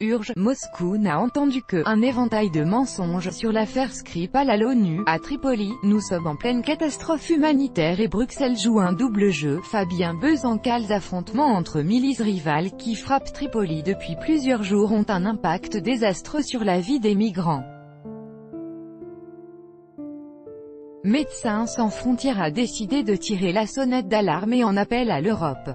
Urge, Moscou n'a entendu que un éventail de mensonges sur l'affaire Skripal à l'ONU. À Tripoli, nous sommes en pleine catastrophe humanitaire et Bruxelles joue un double jeu. Fabien Bezencal. Affrontements entre milices rivales qui frappent Tripoli depuis plusieurs jours ont un impact désastreux sur la vie des migrants. Médecins sans frontières a décidé de tirer la sonnette d'alarme et en appelle à l'Europe.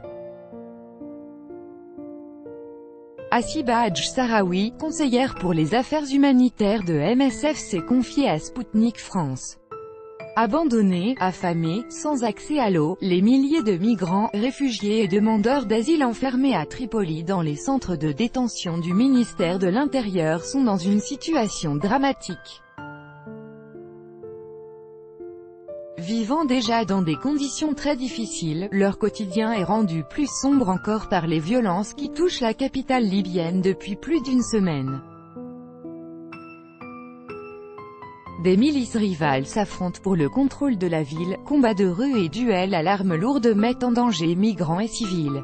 Hasiba Hadj-Sahraoui, conseillère pour les affaires humanitaires de MSF, s'est confiée à Sputnik France. Abandonnés, affamés, sans accès à l'eau, les milliers de migrants, réfugiés et demandeurs d'asile enfermés à Tripoli dans les centres de détention du ministère de l'Intérieur sont dans une situation dramatique. Vivant déjà dans des conditions très difficiles, leur quotidien est rendu plus sombre encore par les violences qui touchent la capitale libyenne depuis plus d'une semaine. Des milices rivales s'affrontent pour le contrôle de la ville, combats de rue et duels à l'arme lourde mettent en danger migrants et civils.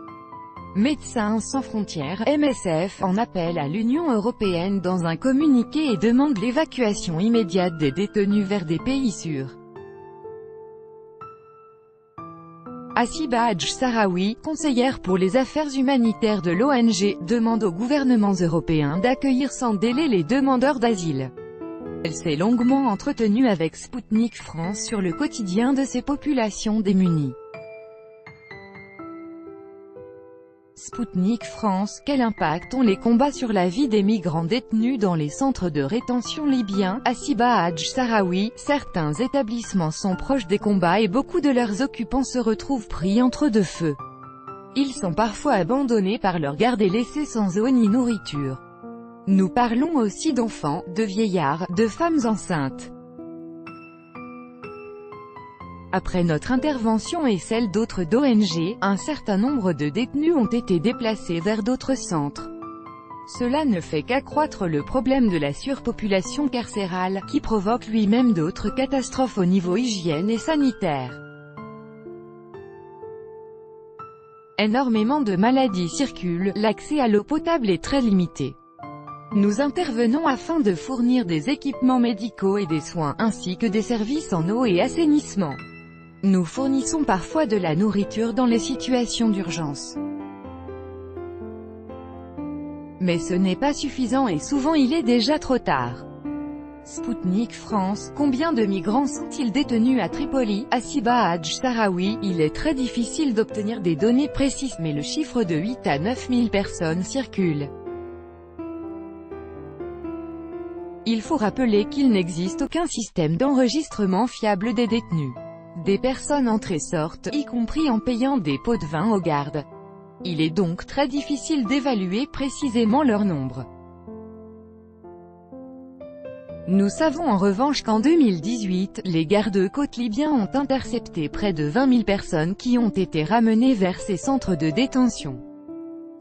Médecins sans frontières, MSF, en appelle à l'Union européenne dans un communiqué et demande l'évacuation immédiate des détenus vers des pays sûrs. Hasiba Hadj-Sahraoui, conseillère pour les affaires humanitaires de l'ONG, demande aux gouvernements européens d'accueillir sans délai les demandeurs d'asile. Elle s'est longuement entretenue avec Sputnik France sur le quotidien de ces populations démunies. Sputnik France, quel impact ont les combats sur la vie des migrants détenus dans les centres de rétention libyens? Hasiba Hadj-Sahraoui, certains établissements sont proches des combats et beaucoup de leurs occupants se retrouvent pris entre deux feux. Ils sont parfois abandonnés par leurs gardes et laissés sans eau ni nourriture. Nous parlons aussi d'enfants, de vieillards, de femmes enceintes. Après notre intervention et celle d'autres d'ONG, un certain nombre de détenus ont été déplacés vers d'autres centres. Cela ne fait qu'accroître le problème de la surpopulation carcérale, qui provoque lui-même d'autres catastrophes au niveau hygiène et sanitaire. Énormément de maladies circulent, l'accès à l'eau potable est très limité. Nous intervenons afin de fournir des équipements médicaux et des soins, ainsi que des services en eau et assainissement. Nous fournissons parfois de la nourriture dans les situations d'urgence. Mais ce n'est pas suffisant et souvent il est déjà trop tard. Sputnik France, combien de migrants sont-ils détenus à Tripoli? Hasiba Hadj-Sahraoui, il est très difficile d'obtenir des données précises mais le chiffre de 8 à 9 000 personnes circule. Il faut rappeler qu'il n'existe aucun système d'enregistrement fiable des détenus. Des personnes entrent et sortent, y compris en payant des pots de vin aux gardes. Il est donc très difficile d'évaluer précisément leur nombre. Nous savons en revanche qu'en 2018, les gardes-côtes libyens ont intercepté près de 20 000 personnes qui ont été ramenées vers ces centres de détention.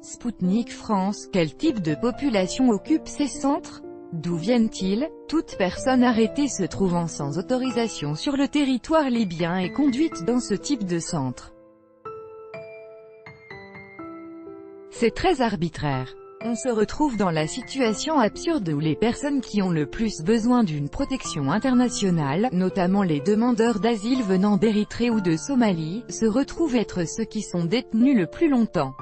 Sputnik France, quel type de population occupe ces centres? D'où viennent-ils? Toute personne arrêtée se trouvant sans autorisation sur le territoire libyen est conduite dans ce type de centre. C'est très arbitraire. On se retrouve dans la situation absurde où les personnes qui ont le plus besoin d'une protection internationale, notamment les demandeurs d'asile venant d'Érythrée ou de Somalie, se retrouvent être ceux qui sont détenus le plus longtemps.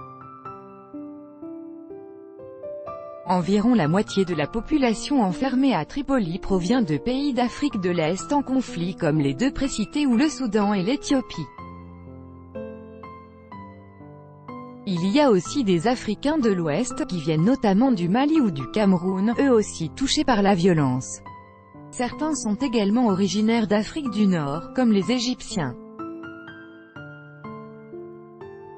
Environ la moitié de la population enfermée à Tripoli provient de pays d'Afrique de l'Est en conflit comme les deux précités ou le Soudan et l'Éthiopie. Il y a aussi des Africains de l'Ouest, qui viennent notamment du Mali ou du Cameroun, eux aussi touchés par la violence. Certains sont également originaires d'Afrique du Nord, comme les Égyptiens.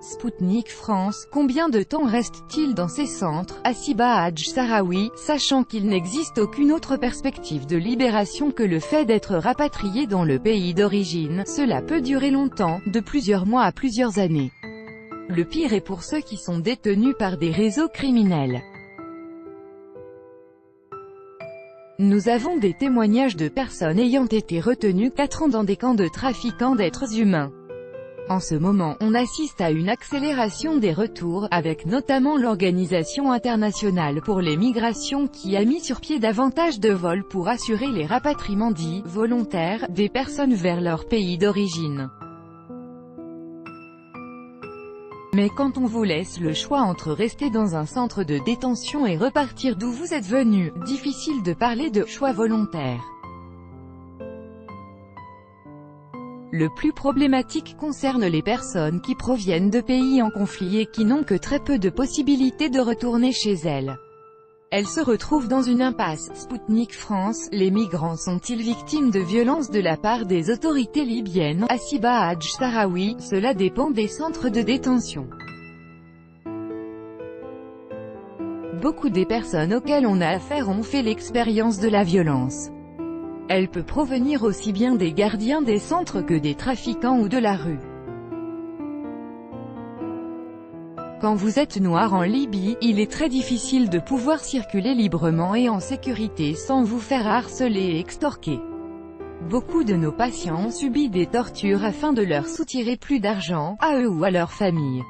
Sputnik France, combien de temps reste-t-il dans ces centres? Hasiba Hadj-Sahraoui, sachant qu'il n'existe aucune autre perspective de libération que le fait d'être rapatrié dans le pays d'origine, cela peut durer longtemps, de plusieurs mois à plusieurs années. Le pire est pour ceux qui sont détenus par des réseaux criminels. Nous avons des témoignages de personnes ayant été retenues 4 ans dans des camps de trafiquants d'êtres humains. En ce moment, on assiste à une accélération des retours, avec notamment l'Organisation internationale pour les migrations qui a mis sur pied davantage de vols pour assurer les rapatriements dits « volontaires » des personnes vers leur pays d'origine. Mais quand on vous laisse le choix entre rester dans un centre de détention et repartir d'où vous êtes venu, difficile de parler de « choix volontaire ». Le plus problématique concerne les personnes qui proviennent de pays en conflit et qui n'ont que très peu de possibilités de retourner chez elles. Elles se retrouvent dans une impasse. Sputnik France, les migrants sont-ils victimes de violences de la part des autorités libyennes? Hasiba Hadj Sahraoui, cela dépend des centres de détention. Beaucoup des personnes auxquelles on a affaire ont fait l'expérience de la violence. Elle peut provenir aussi bien des gardiens des centres que des trafiquants ou de la rue. Quand vous êtes noir en Libye, il est très difficile de pouvoir circuler librement et en sécurité sans vous faire harceler et extorquer. Beaucoup de nos patients ont subi des tortures afin de leur soutirer plus d'argent, à eux ou à leur famille.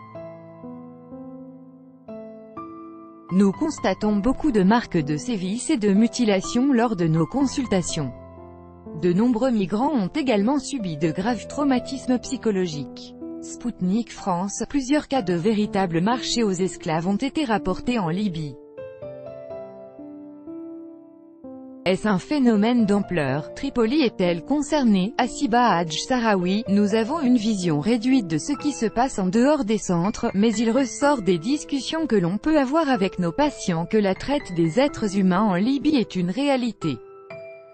Nous constatons beaucoup de marques de sévices et de mutilations lors de nos consultations. De nombreux migrants ont également subi de graves traumatismes psychologiques. Sputnik France, plusieurs cas de véritables marchés aux esclaves ont été rapportés en Libye. Est-ce un phénomène d'ampleur? Tripoli est-elle concernée? Hasiba Hadj Sahraoui, nous avons une vision réduite de ce qui se passe en dehors des centres, mais il ressort des discussions que l'on peut avoir avec nos patients que la traite des êtres humains en Libye est une réalité.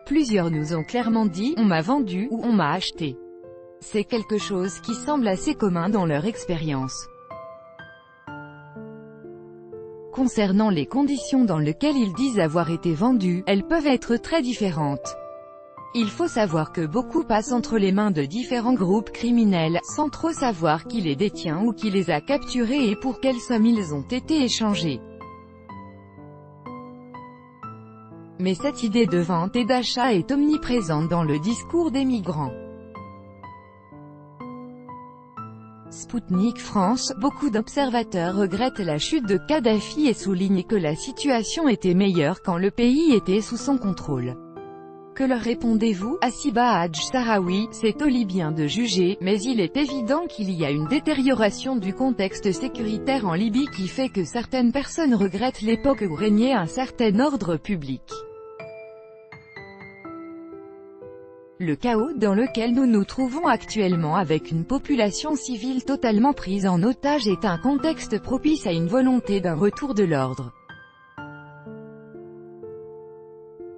Plusieurs nous ont clairement dit « on m'a vendu » ou « on m'a acheté ». C'est quelque chose qui semble assez commun dans leur expérience. Concernant les conditions dans lesquelles ils disent avoir été vendus, elles peuvent être très différentes. Il faut savoir que beaucoup passent entre les mains de différents groupes criminels, sans trop savoir qui les détient ou qui les a capturés et pour quelle somme ils ont été échangés. Mais cette idée de vente et d'achat est omniprésente dans le discours des migrants. Sputnik France, beaucoup d'observateurs regrettent la chute de Kadhafi et soulignent que la situation était meilleure quand le pays était sous son contrôle. Que leur répondez-vous? Hasiba Hadj Sahraoui, c'est aux Libyens de juger, mais il est évident qu'il y a une détérioration du contexte sécuritaire en Libye qui fait que certaines personnes regrettent l'époque où régnait un certain ordre public. Le chaos dans lequel nous nous trouvons actuellement avec une population civile totalement prise en otage est un contexte propice à une volonté d'un retour de l'ordre.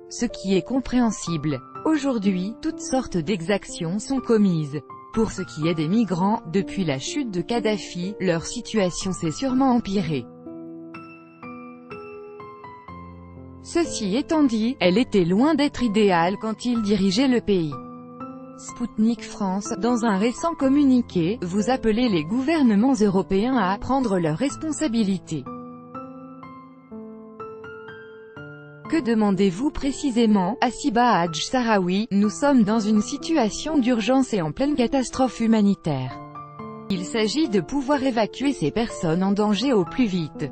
Ce qui est compréhensible. Aujourd'hui, toutes sortes d'exactions sont commises. Pour ce qui est des migrants, depuis la chute de Kadhafi, leur situation s'est sûrement empirée. Ceci étant dit, elle était loin d'être idéale quand il dirigeait le pays. Sputnik France, dans un récent communiqué, vous appelez les gouvernements européens à prendre leurs responsabilités. Que demandez-vous précisément? Hasiba Hadj Sahraoui, nous sommes dans une situation d'urgence et en pleine catastrophe humanitaire. Il s'agit de pouvoir évacuer ces personnes en danger au plus vite.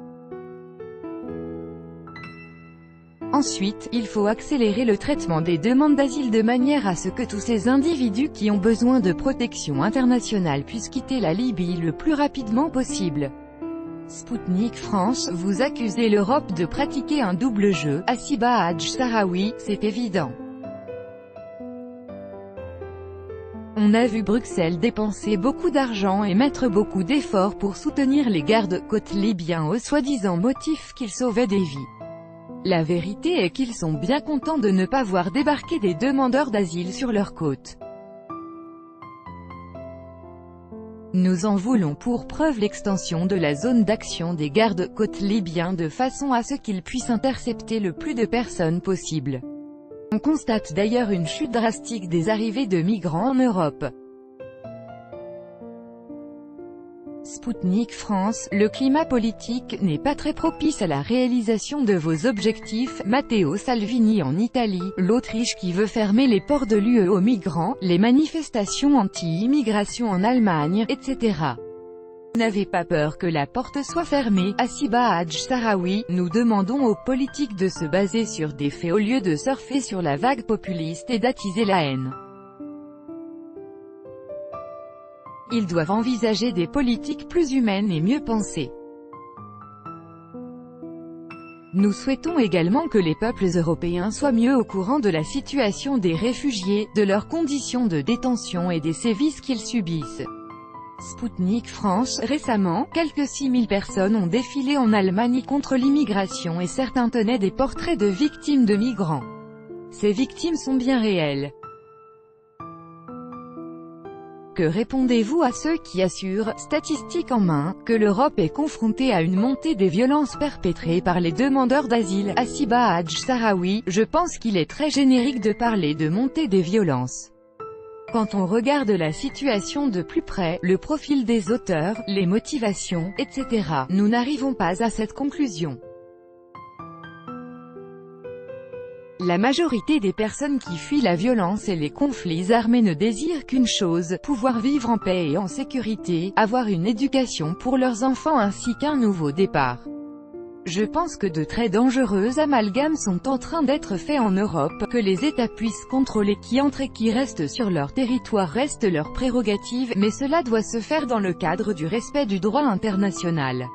Ensuite, il faut accélérer le traitement des demandes d'asile de manière à ce que tous ces individus qui ont besoin de protection internationale puissent quitter la Libye le plus rapidement possible. Sputnik France, vous accusez l'Europe de pratiquer un double jeu. Hasiba Hadj Sahraoui, c'est évident. On a vu Bruxelles dépenser beaucoup d'argent et mettre beaucoup d'efforts pour soutenir les gardes-côtes libyens au soi-disant motif qu'ils sauvaient des vies. La vérité est qu'ils sont bien contents de ne pas voir débarquer des demandeurs d'asile sur leurs côtes. Nous en voulons pour preuve l'extension de la zone d'action des gardes-côtes libyens de façon à ce qu'ils puissent intercepter le plus de personnes possible. On constate d'ailleurs une chute drastique des arrivées de migrants en Europe. Spoutnik France, le climat politique n'est pas très propice à la réalisation de vos objectifs. Matteo Salvini en Italie, l'Autriche qui veut fermer les ports de l'UE aux migrants, les manifestations anti-immigration en Allemagne, etc. N'avez pas peur que la porte soit fermée. Assiba Hadj Sahraoui, nous demandons aux politiques de se baser sur des faits au lieu de surfer sur la vague populiste et d'attiser la haine. Ils doivent envisager des politiques plus humaines et mieux pensées. Nous souhaitons également que les peuples européens soient mieux au courant de la situation des réfugiés, de leurs conditions de détention et des sévices qu'ils subissent. Spoutnik France, récemment, quelques 6000 personnes ont défilé en Allemagne contre l'immigration et certains tenaient des portraits de victimes de migrants. Ces victimes sont bien réelles. Que répondez-vous à ceux qui assurent, statistiques en main, que l'Europe est confrontée à une montée des violences perpétrées par les demandeurs d'asile? Assiba Hadj Sahraoui, je pense qu'il est très générique de parler de montée des violences. Quand on regarde la situation de plus près, le profil des auteurs, les motivations, etc., nous n'arrivons pas à cette conclusion. La majorité des personnes qui fuient la violence et les conflits armés ne désirent qu'une chose, pouvoir vivre en paix et en sécurité, avoir une éducation pour leurs enfants ainsi qu'un nouveau départ. Je pense que de très dangereux amalgames sont en train d'être faits en Europe, que les États puissent contrôler qui entre et qui reste sur leur territoire reste leur prérogative, mais cela doit se faire dans le cadre du respect du droit international.